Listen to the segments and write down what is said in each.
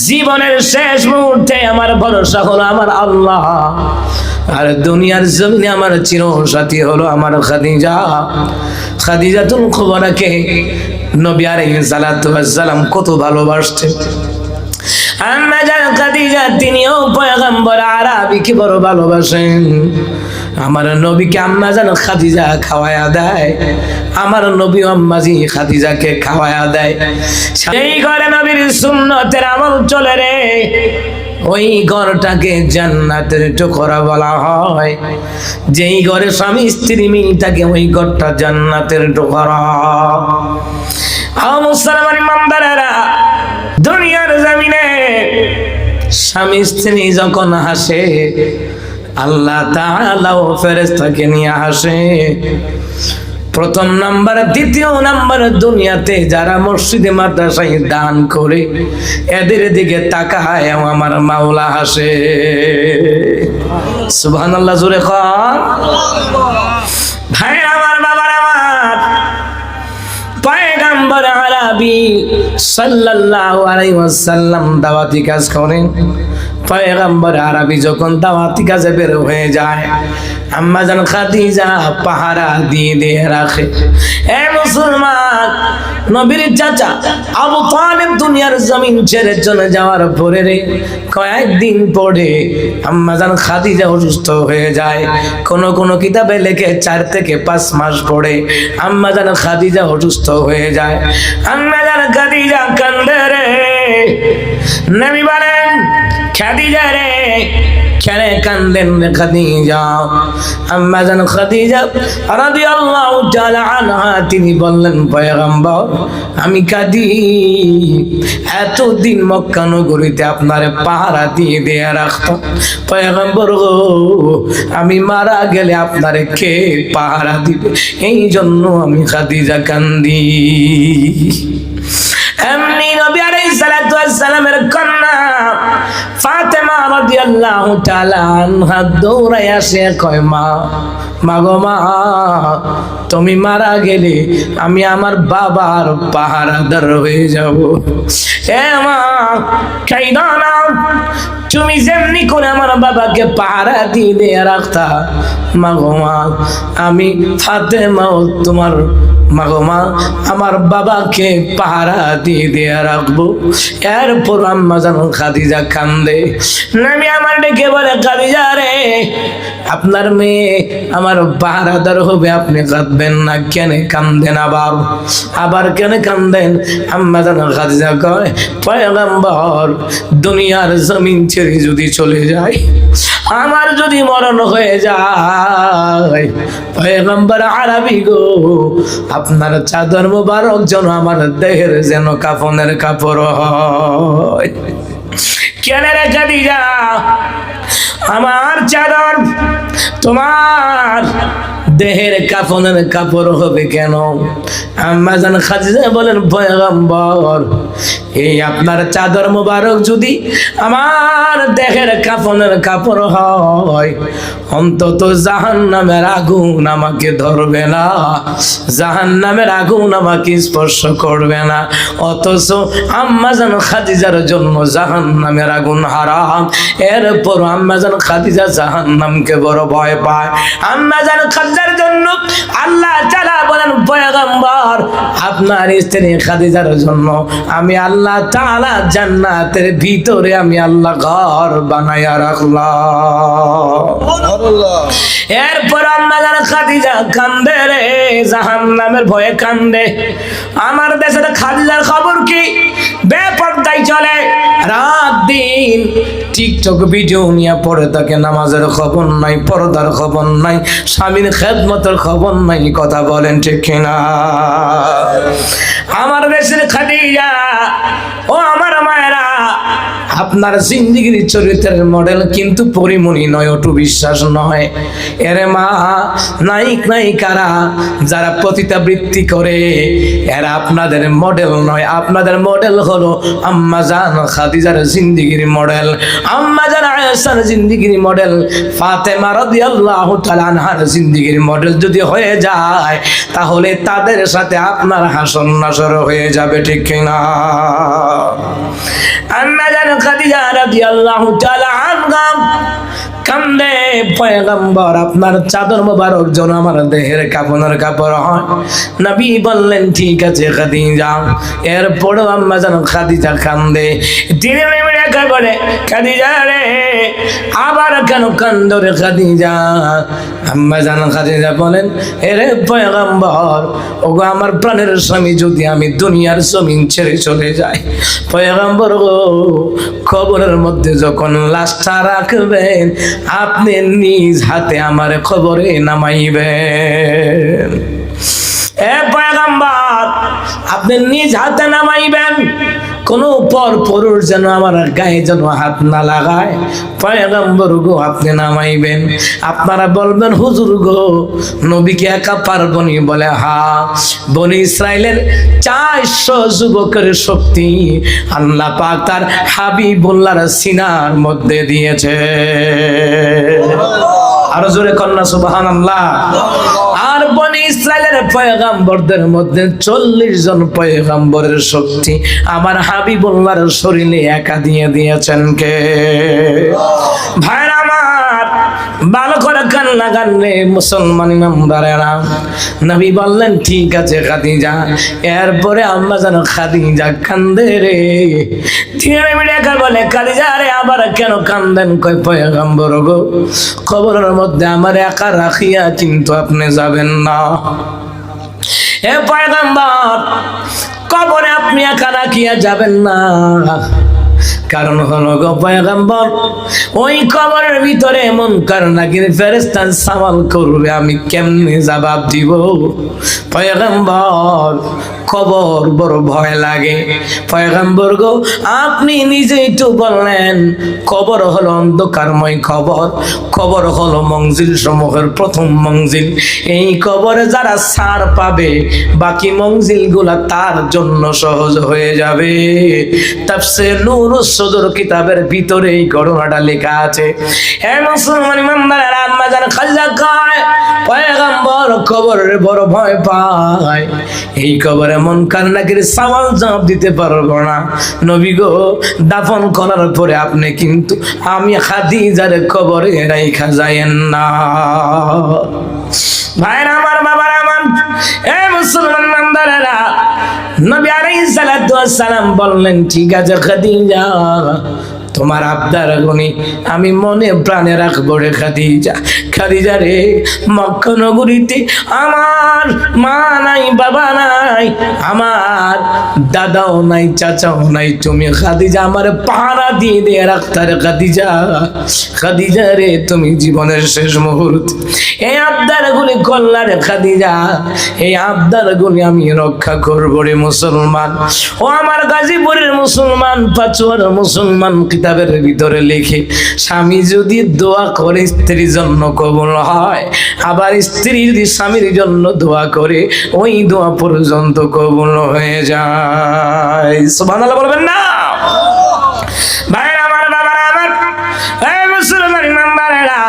জীবনের শেষ মুহূর্তে আমার ভরসা হলো আমার আল্লাহ, আর দুনিয়ার জমিনে আমার চিরসাথী হলো আমার খাদিজা। খাদিজাতুল কুবরাকে নবী আলাইহিস সালাতু ওয়াস সালাম কত ভালোবাসতেন। আম্মা জান খাদিজা তিনিও পয়গম্বর আরবীকে বড় ভালোবাসেন। আমার নবীকে আম্মা জান খাদিজা খাওয়ায়া দেয়, আমার নবী আম্মাজি খাদিজাকে খাওয়ায়া দেয়। সেই ঘরে নবীর সুন্নতের আমল চলে রে, ওই ঘরটাকে জান্নাতের টুকরা বলা হয়। যেই ঘরে স্বামী স্ত্রী মিল থাকে ওই ঘরটা জান্নাতের টুকরা। মুসলমান ইমানদারেরা, দুনিয়ার জমিনে স্বামী স্ত্রী যখন হাসে, আল্লাহ তাআলা ও ফেরেশতাকে নিয়ে হাসে। প্রথম নাম্বার, দ্বিতীয় নাম্বার, দুনিয়াতে যারা মসজিদে মাদ্রাসায় দান করে এদের দিকে তাকায় আমার মাওলা হাসে। সুবহানাল্লাহ, জোরে কর। ভাই আমার, বাবার আমার, পয়গম্বর আরবী সাল্লাল্লাহু আলাইহি ওয়াসাল্লাম দাওয়াতি কাজ করেন। পয়গম্বর আরবী যখন দাওয়াতি কাজে বের হয়ে যায়, আম্মা জান খাদিজা পাহারা দিয়ে রাখে। এ মুসলমান, নবীর চাচা আবু তালেব দুনিয়ার জমিন ছেড়ে চলে যাওয়ার পরে রে কয়েকদিন পরে আম্মা জান খাদিজা অসুস্থ হয়ে যায়। কোন কিতাবে লেখে 4 থেকে 5 মাস পরে আম্মা জান খাদিজা অসুস্থ হয়ে যায়। আম্মা জান খাদিজা কান্দে রে। নবী বলেন, খাদিজা রে কেন কান্দেন রে খাদিজা? আম্মা জান খাদিজা রাদিয়াল্লাহু তাআলা আনহা তিনি বললেন, পয়গম্বর আমি কাঁদি, এতদিন মক্কা নগরীতে আপনারে পাহারা দিয়ে রাখতাম। পয়গম্বর গো, আমি মারা গেলে আপনারে কে পাহারা দিবে? এই জন্য আমি খাদিজা কান্দি। এমনি নবী আলাইহিস সালাতু ওয়াস সালামের কন্যা ফাতেমা রাদিয়াল্লাহু তাআলা আনহা দৌড়ায় আসে, কয় মা গো মা, তুমি মারা গেলে আমি আমার বাবার পাহারাদার হয়ে যাব। এ মা কাইদা না, তুমি যেমনি করে আমার বাবাকে পাহারা দিয়ে রাখতা, মা গো মা আমি ফাতেমা তোমার মা গো মা আমার বাবাকে পাহারা দিয়ে রাখবো। এরপর আম্মা জান খাদিজা কান্দে। নবী আমার ডেকে বলে, খাদিজা রে আপনার মেয়ে আমার পাহারাদার হবে, আপনি কাঁদবেন না, কেন কান্দেন? আবার কেন কান্দেন? আম্মা জান খাদিজা কয়, পয়গম্বর দুনিয়ার জমিন ছেড়ে যদি চলে যায়, আমার যদি মরণ হয়ে যায়, পয়গম্বর আরবী গো আপনার চাদর মোবারক যেন আমার দেহের যেন কাফনের কাপড় হয়। কেন রে খাদিজা? আমার চাদর তোমার দেহের কাফনের কাপড় হবে কেন? আম্মা জান খাদিজা বলেন, পয়গম্বর এই আপনার চাদর মোবারক যদি আমার দেহের কাফনের কাপড় হয়, অন্তত জাহান্নামের আগুন আমাকে ধরবে না, জাহান্নামের আগুন আমাকে স্পর্শ করবে না। অথচ আম্মা জান খাদিজার জন্য জাহান্নামের আগুন হারাম। এরপর আম্মা জান খাদিজা জাহান্নামকে বড় ভয় পায়। আম্মা জান খাদিজার জন্য আল্লাহ তাআলা বলেন, পয়গম্বর আপনার স্ত্রী খাদিজার জন্য আমি আল্লাহ তাআলা জান্নাতের ভিতরে আমি আল্লাহ ঘর বানায়া রাখলাম। এরপর আম্মা জান খাদিজা কান্দে রে, জাহান্নামের ভয়ে কান্দে। আমার দেশের খাদিজার খবর কি? বেপরদায় চলে, রাত দিন টিকটক ভিডিও নিয়ে পড়ে থাকে। নামাজের খবর নাই, পর্দার খবর নাই, স্বামীর খেদমতের খবর নাই। কথা বলেন ঠিক কিনা? আমার দেশের খাদিজা, ও আমার মায়েরা, আপনার জিন্দেগির চরিত্রের মডেল কিন্তু পরিমণি নয়, অটু বিশ্বাস নয়। এরে মা, নায়িক নায়িকারা যারা পতিতাবৃত্তি করে এরা আপনাদের মডেল নয়। আপনাদের মডেল হলো আম্মা জান খাদিজার জিন্দেগির মডেল, আম্মা জান আয়েশার জিন্দেগির মডেল, ফাতেমা রাদিয়াল্লাহু তাআলা আনহার জিন্দেগির মডেল যদি হয়ে যায়, তাহলে তাদের সাথে আপনার হাসর নাসর হয়ে যাবে, ঠিক কিনা? আম্মা জান খাদিজা রাদিয়াল্লাহু তাআলা আনহা কান্দে, পয়গম্বর আপনার চাদর মোবারক যেন আমার দেহের কাফনের কাপড় হয়। নবী বললেন ঠিক আছে খাদিজা। এরপরও আম্মা জান খাদিজা কান্দে। তিনি রেখে বলে খাদিজা রে আবার কেন কান্দো রে খাদিজা? আম্মা জান খাদিজা বলেন এরে পয়গম্বর, ওগো আমার প্রাণের স্বামী যদি আমি দুনিয়ার জমিন ছেড়ে চলে যাই, পয়গম্বর গো কবরের মধ্যে যখন লাশটা রাখবেন আপনি নিজ হাতে আমার কবরে নামাইবেন। এ পয়গম্বর আপনি নিজ হাতে নামাইবেন, কোন পর পুরুষ যেন আমার গায়ে যেন হাত না লাগায়। পয়গম্বর গো আপনি নামাইবেন। আপনারা বলবেন হুজুর গো নবীকে একা পারবনি? বলে হা, বনি ইসরাইলের 400 যুবকের শক্তি আল্লাহ পাক তার হাবিবুল্লাহর সিনার মধ্যে দিয়েছে। আরো জোরে কন্যা সুবহানাল্লাহ। আর বনি ইসরাইলের পয়গম্বরদের মধ্যে 40 জন পয়গম্বরের শক্তি আমার হাবিবুল্লাহর শরীরে একা দিয়ে দিয়েছেন কে? ভাইরা আমার ভালো করে কান লাগালে মুসলমান ইমানদারেরা, নবী বললেন ঠিক আছে খাদিজা। এরপরে আম্মা জান খাদিজা কান্দে রে। তিনি বলে খাদিজা রে আবার কেন কান্দেন? কই পয়গম্বর গো কবরের মধ্যে আমার একা রাখিয়া কিন্তু আপনি যাবেন না। হে পয়গম্বর কবরে আপনি একা রাখিয়া যাবেন না, কারণ হলো গো পয়গম্বর ওই কবরের ভিতরে মুনকার নাকির ফেরেশতা সওয়াল করবে, আমি কেমনে জবাব দিব? পয়গম্বর কবর বড় ভয় লাগে। পয়গম্বর গো আপনি নিজেই তো বললেন কবর হলো অন্ধকারময় কবর, কবর হলো মঞ্জিল সমূহের প্রথম মঞ্জিল। এই কবরে যারা ছাড় পাবে বাকি মঞ্জিল গুলা তার জন্য সহজ হয়ে যাবে। তাফসীর নূরুস সদর কিতাবের ভিতরে এই ঘটনাটা লেখা আছে। হে মুসলমান ইমানদারেরা, আম্মা জান খাদিজা কয় পয়গম্বর কবরের বড় ভয় পায়, এই কবরে মুনকার নাকির সওয়াল জবাব দিতে পারবো না। নবী গো দাফন করার পরে আপনি কিন্তু আমি খাদিজার কবরে রাইখা যায়েন না। ভাইরা আমার, বাবারা আমার, এ মুসলমান ইমানদারেরা, নবী আলাইহিস সালাতু ওয়াস সালাম বললেন ঠিক আছে খাদিজা তোমার আবদার গুনি আমি মনে প্রাণে রাখবো রে খাদিজা। খাদিজা রে মক্কা নগরীতে আমার মা নাই, বাবা নাই, আমার দাদাও নাই, চাচাও নাই, তুমি খাদিজা আমার পাহারা দিয়ে দিয়ে রাখতে রে খাদিজা। খাদিজা রে তুমি জীবনের শেষ মুহূর্ত এই আবদার গুলি করলা রে খাদিজা, এই আবদার গুলি আমি রক্ষা করবো রে মুসলমান। ও আমার গাজীপুরের মুসলমান, পাচুয়ার মুসলমান, কিতাবের ভিতরে লিখে স্বামী যদি দোয়া করে স্ত্রীর জন্য কবুল হয়, আবার স্ত্রী যদি স্বামীর জন্য দোয়া করে ওই দোয়া পর্যন্ত কবুল হয়ে যায়। সুবহানাল্লাহ বলবেন না? ভাইরা আমার, বাবারা আমার, এই মুসলমান ইমানদারেরা,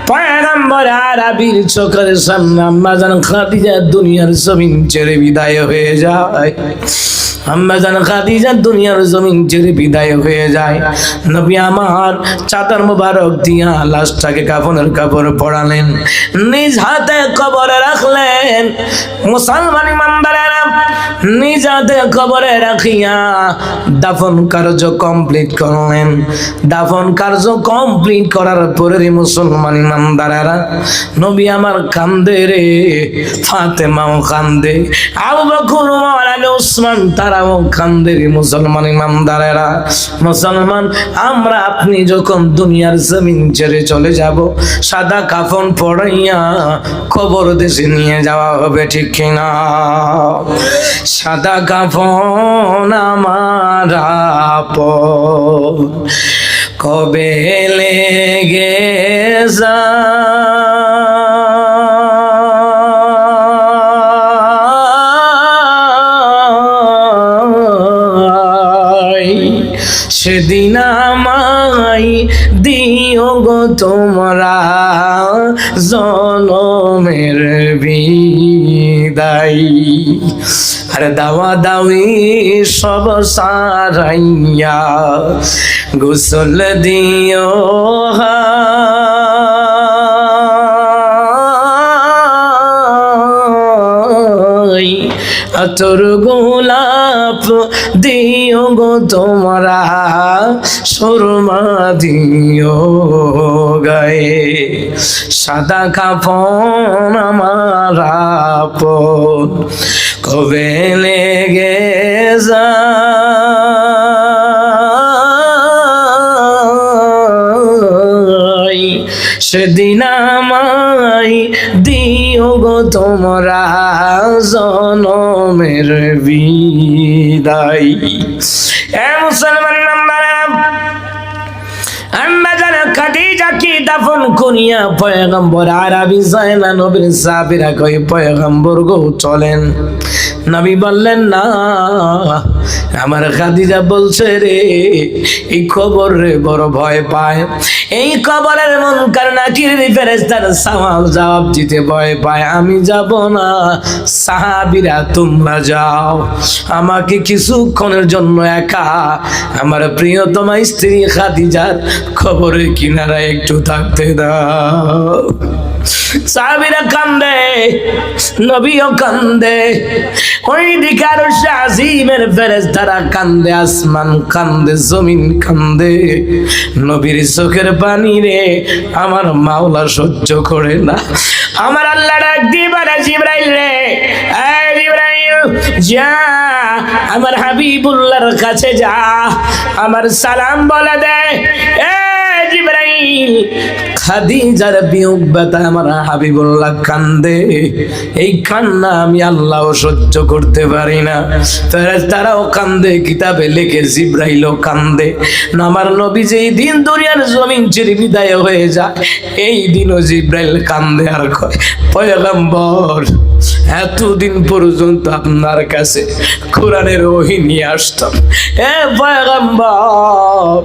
পয়গম্বর আরবীর চোখের সামনে আম্মা জান খাদিজা দুনিয়ার জমিন ছেড়ে বিদায় হয়ে যায়। আম্মা জান খাদিজা দুনিয়ার জমিন ছেড়ে বিদায় হয়ে যায়। নবী আমার চাদর মোবারক দিয়া লাশটাকে কাফনের কাপড় পরালেন, নিজ হাতে কবরে রাখলেন। মুসলমান ইমানদারেরা নিজ হাতে কবরে রাখিয়া দাফন কার্য কমপ্লিট করলেন। দাফন কার্য কমপ্লিট করার পরে মুসলমান ইমানদারেরা নবী আমার কান্দে রে, ফাতেমাও কান্দে, আবু বকর, ওমর, আলী, ওসমান তারাও কান্দে রে। মুসলমান ইমানদারেরা, মুসলমান আমরা আপনি যখন দুনিয়ার জমিন ছেড়ে চলে যাব, সাদা কাফন পরাইয়া কবর দেশে নিয়ে যাওয়া হবে, ঠিক কিনা? সাদা কাফন আমার আপন কবে লেগে যা সেদিন আমায় দিও গো তোমরা জনমের বিদায়। আরে দাওয়া দাওই সব সারাইয়া গোসল দিও আতর গোলাপ দিও গো তোমরা সুরমা দিও গায়ে সাদা কাফন আমার আপন কবে লেগে যায় সেদিন আমায় দিও গো তোমরা জনমের বিদায়। এ মুসলমান আম্মা জান খাদিজা কি দাফন করিয়া পয়গম্বর আরবি জায়না নবীর সাহাবীরা কই পয়গম্বর গো চলেন। নবী বললেন না, আমার খাদিজা বলছে রে এই খবর রে বড় ভয় পায়, এই কবরের মুনকার নাকির ফেরেশতার সওয়াল জবাব দিতে ভয় পায়, আমি যাব না। সাহাবীরা তোমরা যাও, আমাকে কিছুক্ষণের জন্য একা আমার প্রিয়তমা স্ত্রী খাদিজার খবরের কিনারায় একটু থাকতে দাও। সাহাবীরা কান্দে, নবীও কান্দে, ওই দিকার আজিমের ফেরেশতারা কান্দে, আসমান কান্দে, জমিন কান্দে। নবীর চোখের পানি রে আমার মাওলা সহ্য করে না। আমার আল্লাহ ডাক দিয়ে বলে, জিবরাইল রে, এই জিবরাইল যা আমার হাবিবুল্লাহর কাছে যা, আমার সালাম বলে দে। জিবরাইল খাদিজার বিয়োগ ব্যথা আমার হাবিবুল্লাহ কান্দে, এই কান্না আমি আল্লাহ সহ্য করতে পারি না। ফেরেশতারাও কান্দে, কিতাবে লেখে জিবরাইলও কান্দে। আমার নবী যেই দিন দুনিয়ার জমিন ছেড়ে বিদায় হয়ে যায়, এই দিনও জিবরাইল কান্দে আর কয়, পয়গম্বর এতদিন পর্যন্ত আপনার কাছে কোরআনের ওহী নিয়ে আসতাম, এ পয়গম্বর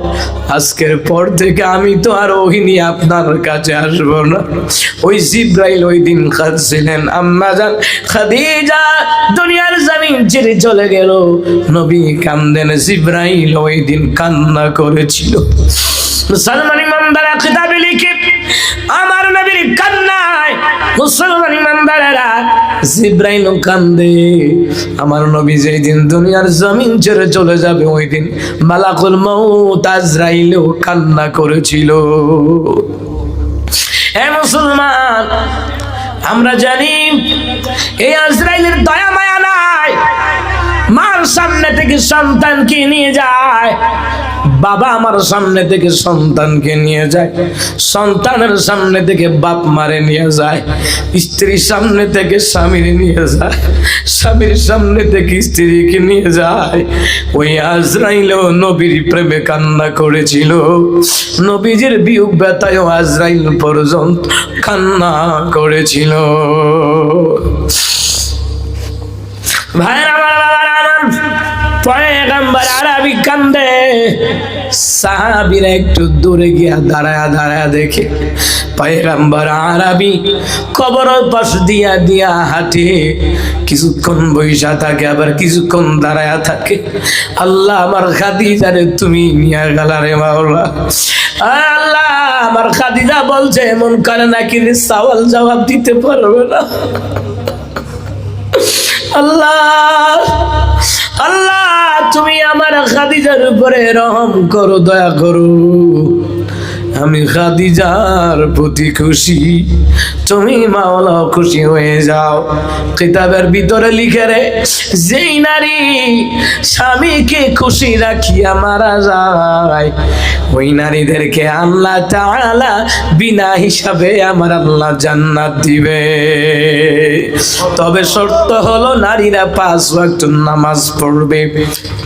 আজকের পর থেকে আমি তো আর ওহী নিয়ে আপনার কাছে আসবো না। ওই জিবরাইল ওই দিন কাঁদছিলেন। আম্মা জান খাদিজা দুনিয়ার জমিন ছেড়ে চলে গেল, নবী কান্দেন, জিবরাইল ওই দিন কান্না করেছিল। মুসলমান ইমানদাররা কিতাবে লিখে আমার নবীর কান্নায় মুসলমান ইমানদারেরা জিবরাইল কান্দে। আমার নবী যেই দিন দুনিয়ার জমিন ছেড়ে চলে যাবে, ওই দিন মালাকুল মউত আজরাইলও কান্না করেছিল। হে মুসলমান, আমরা জানি এই আজরাইলের দয়া মায়া নাই। মার সামনে থেকে সন্তানকে নিয়ে যায়, বাবা আমার সামনে থেকে সন্তানকে নিয়ে যায়, সন্তানের সামনে থেকে বাপ মারে নিয়ে যায়, স্ত্রীর সামনে থেকে স্বামীর নিয়ে যায়, স্বামীর সামনে থেকে স্ত্রীকে নিয়ে যায়। ওই আজরাইলও নবীর প্রেমে কান্না করেছিল, নবীজির বিয়োগ ব্যথায় আজরাইল পর্যন্ত কান্না করেছিল। ভাইরা আমার, বাবারা আমার, পয়গম্বর আরবি কান্দে। সাহাবীরা একটু দূরে গিয়া দাঁড়ায়া দেখে পয়গম্বর আরবি কবরের পাশ দিয়া হাঁটে, কিছুক্ষণ বইসা থাকে, আবার কিছুক্ষণ দাঁড়ায়া থাকে। আল্লাহ আমার খাদিজারে তুমি নিয়া গেলা রে মাওলা। আল্লাহ আমার খাদিজা বলছে এমন করে নাকি সওয়াল জবাব দিতে পারবে না। আল্লাহ আল্লাহ তুমি আমার খাদিজার উপরে রহম করো, দয়া করো। আমি খাদিজার প্রতি খুশি, তুমি মাওলা খুশি হয়ে যাও। কিতাবের ভিতরে লিখে রে, যেই নারী স্বামীকে খুশি রাখিয়া মারা যায়, ওই নারীদেরকে আল্লাহ তাআলা বিনা হিসাবে আমার আল্লাহ জান্নাত দিবে। তবে শর্ত হলো নারীরা 5 ওয়াক্ত নামাজ পড়বে,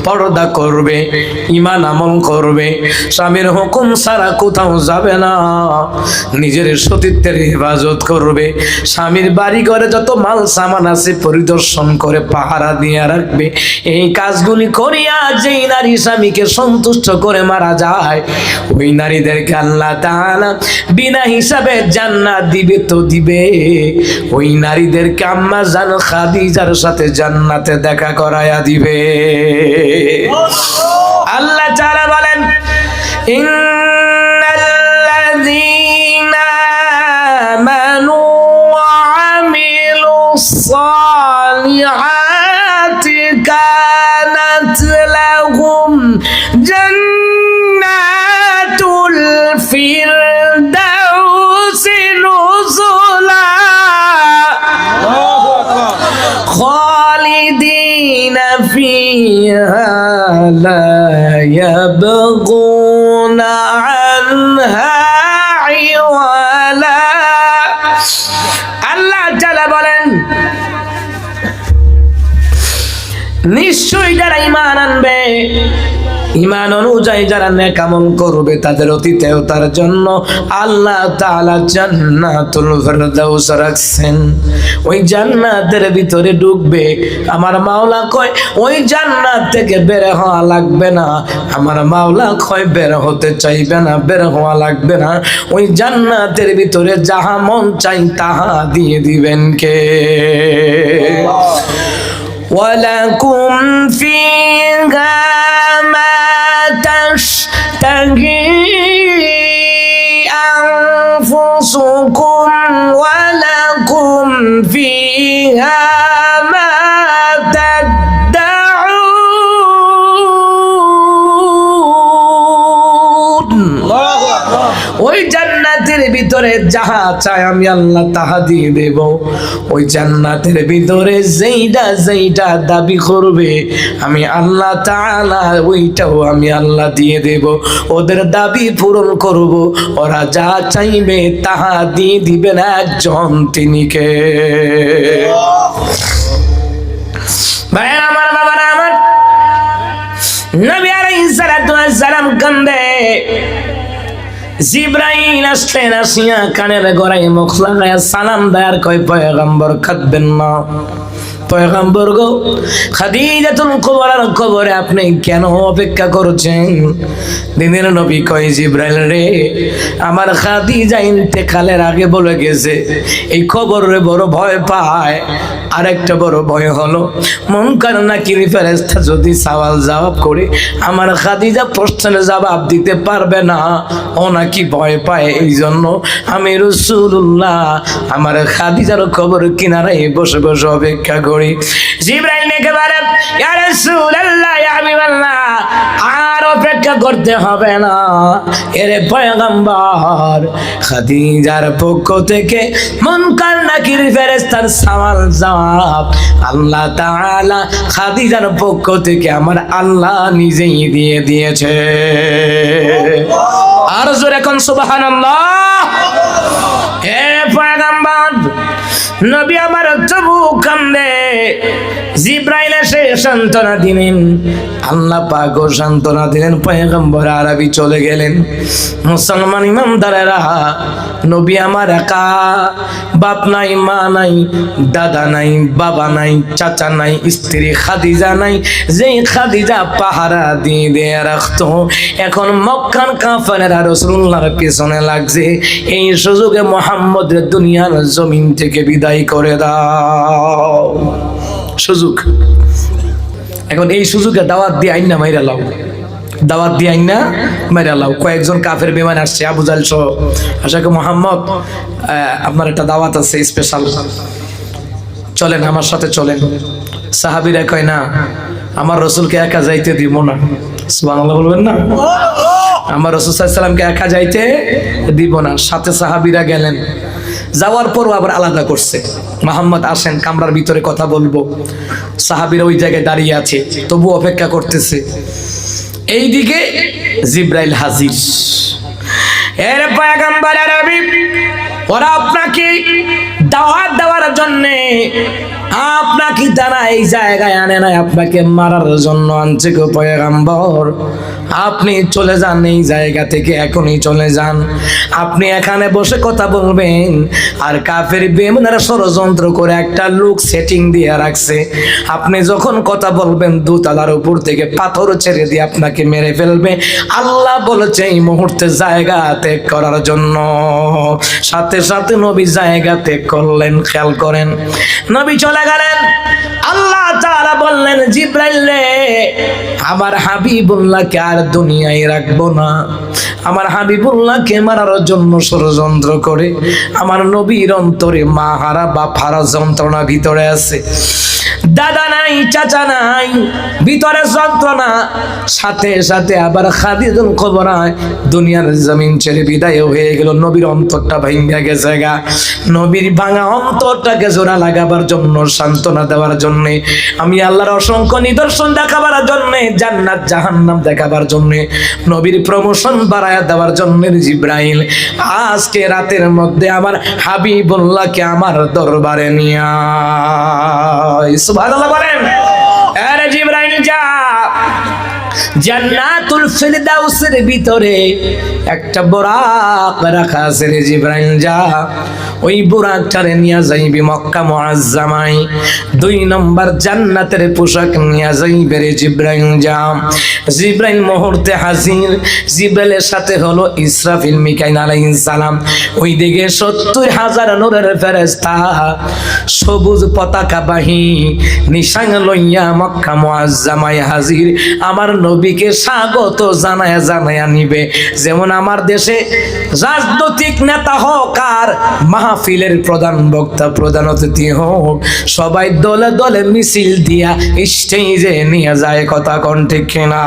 পর্দা করবে, ঈমান আমল করবে, স্বামীর হুকুম ছাড়া কোথাও যাবে না, নিজের সতীত্বের হেফাজত করবে, স্বামীর বাড়ি ঘরে যত মাল সামান আছে পরিদর্শন করে পাহারা দিয়ে রাখবে। এই কাজগুলি করিয়া যেই নারী স্বামীকে সন্তুষ্ট করে মারা যায়, ওই নারীদেরকে আল্লাহ তাআলা বিনা হিসাবে জান্নাত দিবে তো দিবে। ওই নারীদেরকে আম্মা জান খাদিজার সাথে জান্নাতে দেখা করায়া দিবে। আল্লাহ তাআলা বলেন, ইন্নাল্লাযীনা আমানু ওয়া আমিলুস সালিহাতি কানাত লাহুম জান্নাতুল ফিরদাউসি নুজুলা খালিদিনা ফিহা লা ইয়াবগুনা আনহা ইওয়ালা। আল্লাহ তাআলা বলেন, নিশ্চয়ই যারা ঈমান আনবে, ঈমান অনুযায়ী যারা নেক আমল করবে, তাদের অতীতেও তার জন্য আল্লাহ তাআলা জান্নাতুল ফিরদাউস রাখছেন। ওই জান্নাতের ভিতরে ঢুকবে। আমার মাওলা কয় ওই জান্নাত থেকে বের হওয়া লাগবে না। আমার মাওলা কয় বের হতে চাইবে না, বের হওয়া লাগবে না। ওই জান্নাতের ভিতরে যাহা মন চাই তাহা দিয়ে দিবেন কে? ওয়ালাকুম ফিহা মা তাশতাহি আনফুসুকুম ওয়ালাকুম ফিহা মা তাদউন। ওই জান্নাতের ভিতরে যাহা চাই আমি আল্লাহ তাহা দিয়ে দেব। ওই জান্নাতের ভিতরে যেইটা দাবি করবে আমি আল্লাহ তাআলা ওইটাও আমি আল্লাহ দিয়ে দেব। ওদের দাবি পূরণ করব। ওরা যা চাইবে তাহা দিয়ে দিবেন একজন, তিনি কে? ভাই আমার, বাবারা আমার, নবী আলাইহিস সালাতু ওয়াস সালাম কান্দে। জিবরাইল আসলেন, আসিয়া কানের গড়াই মুখ লাগায়া সালাম দেয়ার কয়, পয়গম্বর কাঁদবেন না। পয়গম্বর গো, খাদিজাতুল কুবরার কবরে আপনি কেন অপেক্ষা করছেন? দিনের নবী কয়, জিবরাইল রে, আমার খাদিজা ইন্তেকালের আগে বলে গেছে এই কবরে বড় ভয় পায়। আরেকটা বড় ভয় হলো মুনকার নাকির ফেরেশতা যদি সওয়াল জবাব করে আমার খাদিজা প্রশ্নের জবাব দিতে পারবে না, ও নাকি ভয় পায়। এই জন্য আমি রাসূলুল্লাহ আমার খাদিজার কবর কিনারায় বসে বসে অপেক্ষা করি। জিবরাইল ডেকে বলে, ইয়া রাসূলুল্লাহ, ইয়া হাবিবাল্লাহ, আর অপেক্ষা করতে হবে না। এরে পয়গম্বর, খাদিজার পক্ষ থেকে মুনকার নাকির ফেরেশতার সওয়াল জবাব আল্লাহ তাআলা খাদিজার পক্ষ থেকে আমার আল্লাহ নিজেই দিয়ে দিয়েছে। আর জোরে কোন সুবহানাল্লাহ। হে পয়গম্বর, নবী আমার তবু কান্দে। জিবরাইল এসে সান্ত্বনা দিলেন, আল্লাহ পাক সান্ত্বনা দিলেন। পয়গম্বর আরবি চলে গেলেন। মুসলমান ইমানদারেরা, নবী আমার একা, বাপ নাই, মা নাই, দাদা নাই, বাবা নাই, চাচা নাই, স্ত্রী খাদিজা নাই, যেই খাদিজা পাহারা দিয়ে রাখতো। এখন মক্কার কাফেররা রাসূলুল্লাহর পিছনে লাগছে। এই সুযোগে মুহাম্মদের দুনিয়ার জমিন থেকে বিদায় করে দাও। সুযোগ এখন, এই সুযোগে দাওয়াত দিয়ে আইনা মাইরা লাও, দাওয়াত দিয়ে আইনা মাইরা লাও। কয়েকজন কাফের বিমান আসছে, আবু জাহল সহ। আশাকে মুহাম্মদ, আপনার একটা দাওয়াত আছে স্পেশাল, চলেন আমার সাথে চলেন। সাহাবীরা কয়, না, আমার রাসূলকে একা যাইতে দিব না। সুবহানাল্লাহ বলবেন না? আমার রাসূল সাল্লাল্লাহু আলাইহি সাল্লামকে একা যাইতে দিব না। সাথে সাহাবীরা গেলেন। যাওয়ার পরও আবার আলাদা করছে, মুহাম্মদ আসেন, কামরার ভিতরে কথা বলবো। সাহাবীরা ওই জায়গায় দাঁড়িয়ে আছে, তবু অপেক্ষা করতেছে। এইদিকে জিবরাইল হাজির। এর পয়গম্বর আরবি, ওরা আপনাকে দাওয়াত দেওয়ার জন্য আপনাকে তারা এই জায়গায় আনে নাই আপনাকে মারার জন্য আনছে গো পয়গম্বর। আপনি চলে যান এই জায়গা থেকে, এখনই চলে যান। আপনি এখানে বসে কথা বলবেন আর কাফের বেঈমানরা ষড়যন্ত্র করে একটা লোক সেটিং দিয়ে রাখছে। আপনি যখন কথা বলবেন দোতলার উপর থেকে পাথর ছেড়ে দিয়ে আপনাকে মেরে ফেলবে। আল্লাহ বলেছে এই মুহূর্তে জায়গা ত্যাগ করার জন্য। সাথে সাথে নবী জায়গা ত্যাগ করলেন। খেয়াল করেন, নবী চলে গেলেন। আল্লাহ তাআলা বললেন, জিবরাইল রে, আমার হাবিবুল্লাহকে আর দুনিয়ায় রাখবো না। আমার হাবিবুল্লাহকে মারার জন্য ষড়যন্ত্র করে আমার নবীর অন্তরে মা হারা বাপ হারা যন্ত্রণা ভিতরে আছে। দাদা নাই, চাচা নাই, ভিতরে যন্ত্রণা। সাথে সাথে আবার খাদিজুল কুবরা দুনিয়ার জমিন ছেড়ে বিদায় হয়ে গেল। নবীর অন্তরটা ভেঙে গেছে গা। নবীর ভাঙা অন্তরটাকে জোড়া লাগাবার জন্য, সান্ত্বনা দেওয়ার জন্য, আমি আল্লাহর অসংখ্য নিদর্শন দেখাবার জন্য, জান্নাত জাহান্নাম দেখাবার জন্য, নবীর প্রমোশন বাড়ায় দেওয়ার জন্য জিবরাইল আজকে রাতের মধ্যে আমার হাবিবুল্লাহকে আমার দরবারে নিয়ে আয়। সুবহানাল্লাহ বলেন। আরে জিবরাইল যা, জান্নাতুল ফিরদাউসের ভিতরে একটা বুরাক রাখা আছে রে জিবরাইল যা, ওই বুরাকটারে নিয়ে যাইবি মক্কা মুআজ্জামায়। 2 নম্বর জান্নাতের পোশাক নিয়ে যাইবে রে জিবরাইল যা। জিবরাইল মুহূর্তে হাজির। জিবরাইলের সাথে হলো ইসরাফিল মিকাইল আলাইহিস সালাম। ওইদিকে 70,000 নূরের ফেরেশতা সবুজ পতাকাবাহী নিশান লইয়া মক্কা মুআজ্জামায় হাজির। আমার নবীকে স্বাগত জানায়া জানায়া নিবে। যেমন আমার দেশে রাজনৈতিক নেতা হোক আর মাহফিলের প্রধান বক্তা প্রধান অতিথি হোক, সবাই দলে দলে মিছিল দিয়া স্টেজে নিয়ে যায়। কথা কোন ঠিক কিনা?